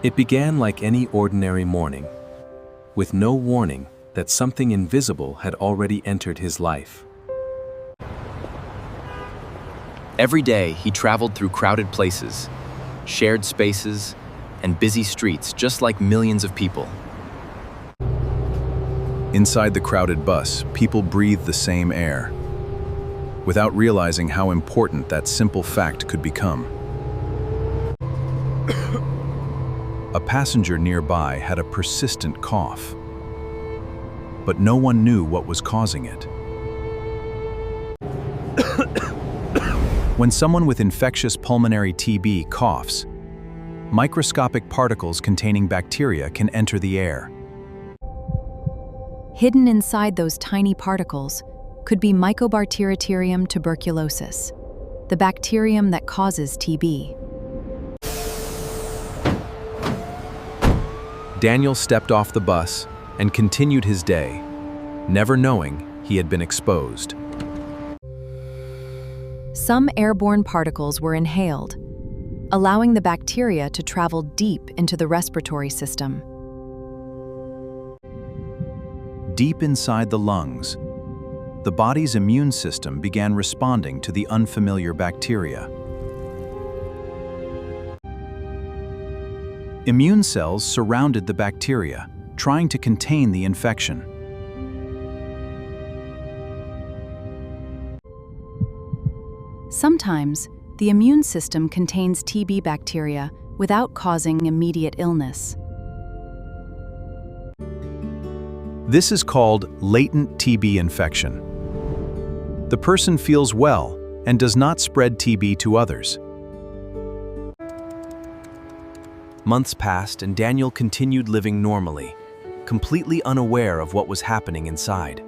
It began like any ordinary morning, with no warning that something invisible had already entered his life. Every day, he traveled through crowded places, shared spaces, and busy streets just like millions of people. Inside the crowded bus, people breathed the same air, without realizing how important that simple fact could become. A passenger nearby had a persistent cough, but no one knew what was causing it. When someone with infectious pulmonary TB coughs, microscopic particles containing bacteria can enter the air. Hidden inside those tiny particles could be Mycobacterium tuberculosis, the bacterium that causes TB. Daniel stepped off the bus and continued his day, never knowing he had been exposed. Some airborne particles were inhaled, allowing the bacteria to travel deep into the respiratory system. Deep inside the lungs, the body's immune system began responding to the unfamiliar bacteria. Immune cells surrounded the bacteria, trying to contain the infection. Sometimes, the immune system contains TB bacteria without causing immediate illness. This is called latent TB infection. The person feels well and does not spread TB to others. Months passed and Daniel continued living normally, completely unaware of what was happening inside.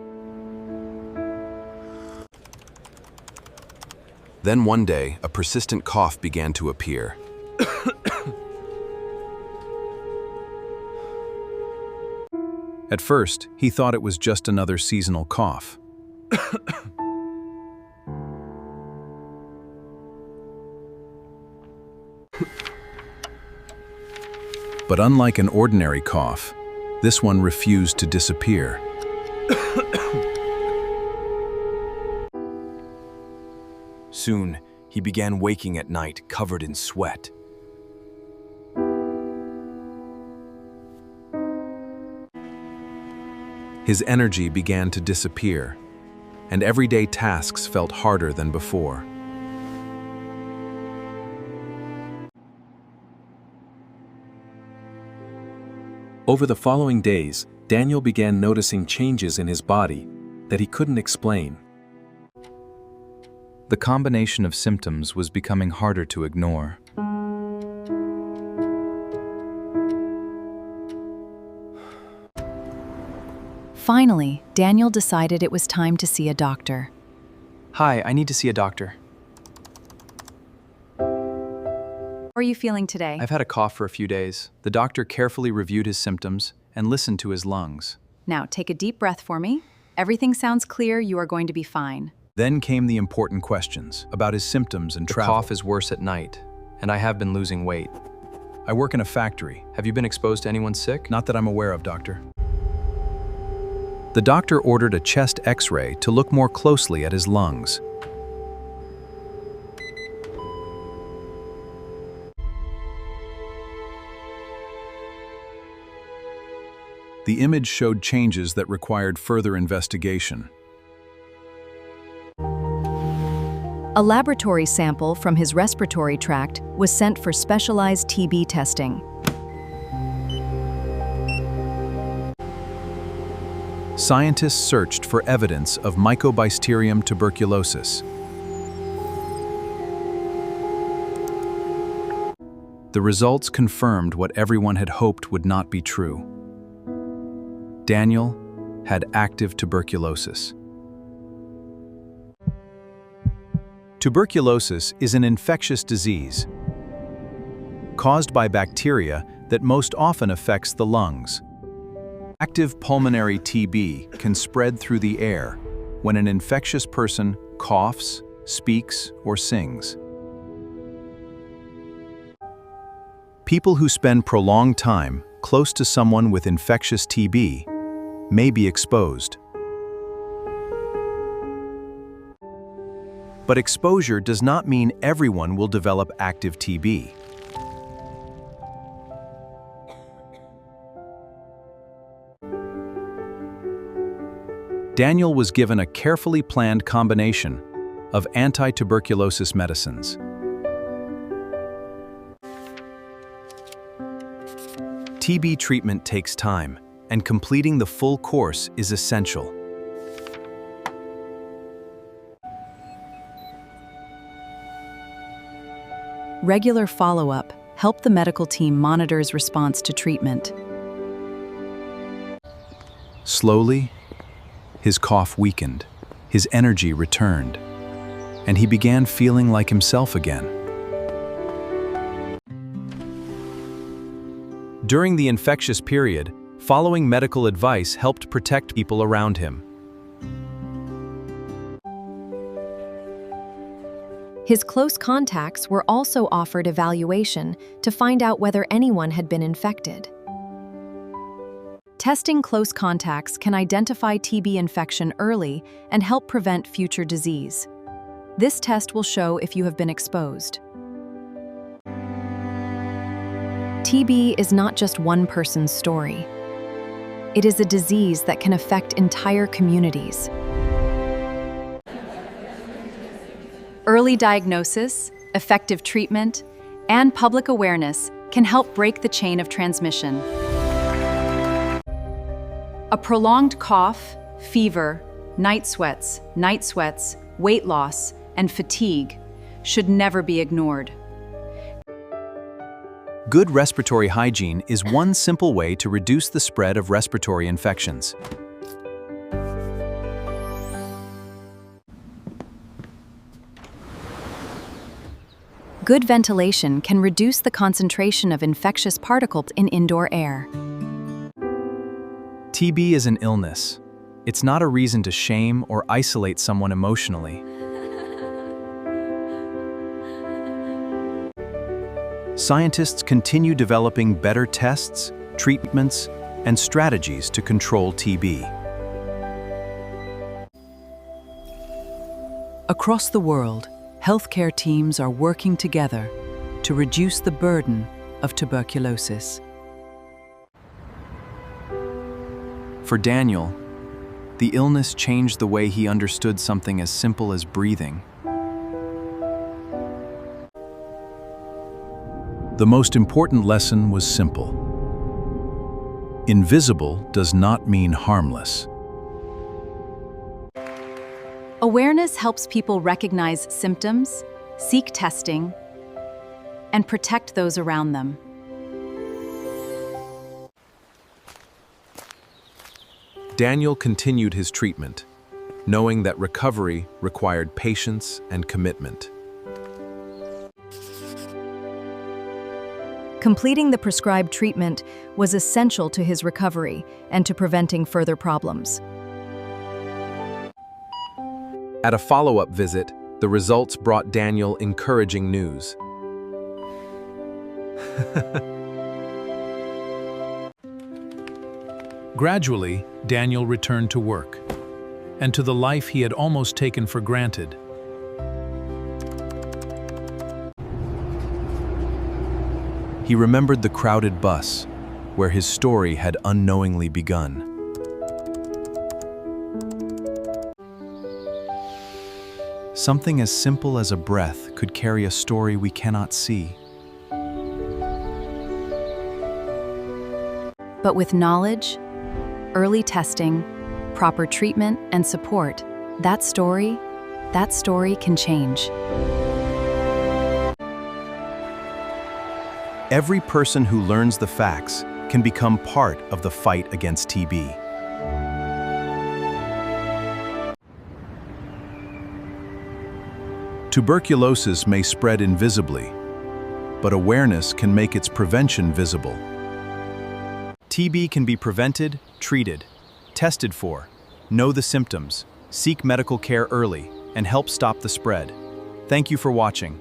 Then one day, a persistent cough began to appear. At first, he thought it was just another seasonal cough. But unlike an ordinary cough, this one refused to disappear. Soon, he began waking at night covered in sweat. His energy began to disappear, and everyday tasks felt harder than before. Over the following days, Daniel began noticing changes in his body that he couldn't explain. The combination of symptoms was becoming harder to ignore. Finally, Daniel decided it was time to see a doctor. Hi, I need to see a doctor. How are you feeling today? I've had a cough for a few days. The doctor carefully reviewed his symptoms and listened to his lungs. Now, take a deep breath for me. Everything sounds clear. You are going to be fine. Then came the important questions about his symptoms and travel. The cough is worse at night, and I have been losing weight. I work in a factory. Have you been exposed to anyone sick? Not that I'm aware of, doctor. The doctor ordered a chest X-ray to look more closely at his lungs. The image showed changes that required further investigation. A laboratory sample from his respiratory tract was sent for specialized TB testing. Scientists searched for evidence of Mycobacterium tuberculosis. The results confirmed what everyone had hoped would not be true. Daniel had active tuberculosis. Tuberculosis is an infectious disease caused by bacteria that most often affects the lungs. Active pulmonary TB can spread through the air when an infectious person coughs, speaks, or sings. People who spend prolonged time close to someone with infectious TB may be exposed. But exposure does not mean everyone will develop active TB. Daniel was given a carefully planned combination of anti-tuberculosis medicines. TB treatment takes time, and completing the full course is essential. Regular follow-up helped the medical team monitor his response to treatment. Slowly, his cough weakened, his energy returned, and he began feeling like himself again. During the infectious period, following medical advice helped protect people around him. His close contacts were also offered evaluation to find out whether anyone had been infected. Testing close contacts can identify TB infection early and help prevent future disease. This test will show if you have been exposed. TB is not just one person's story. It is a disease that can affect entire communities. Early diagnosis, effective treatment, and public awareness can help break the chain of transmission. A prolonged cough, fever, night sweats, weight loss, and fatigue should never be ignored. Good respiratory hygiene is one simple way to reduce the spread of respiratory infections. Good ventilation can reduce the concentration of infectious particles in indoor air. TB is an illness. It's not a reason to shame or isolate someone emotionally. Scientists continue developing better tests, treatments, and strategies to control TB. Across the world, healthcare teams are working together to reduce the burden of tuberculosis. For Daniel, the illness changed the way he understood something as simple as breathing. The most important lesson was simple. Invisible does not mean harmless. Awareness helps people recognize symptoms, seek testing, and protect those around them. Daniel continued his treatment, knowing that recovery required patience and commitment. Completing the prescribed treatment was essential to his recovery and to preventing further problems. At a follow-up visit, the results brought Daniel encouraging news. Gradually, Daniel returned to work, and to the life he had almost taken for granted. He remembered the crowded bus, where his story had unknowingly begun. Something as simple as a breath could carry a story we cannot see. But with knowledge, early testing, proper treatment, and support, that story can change. Every person who learns the facts can become part of the fight against TB. Tuberculosis may spread invisibly, but awareness can make its prevention visible. TB can be prevented, treated, tested for, know the symptoms, seek medical care early, and help stop the spread. Thank you for watching.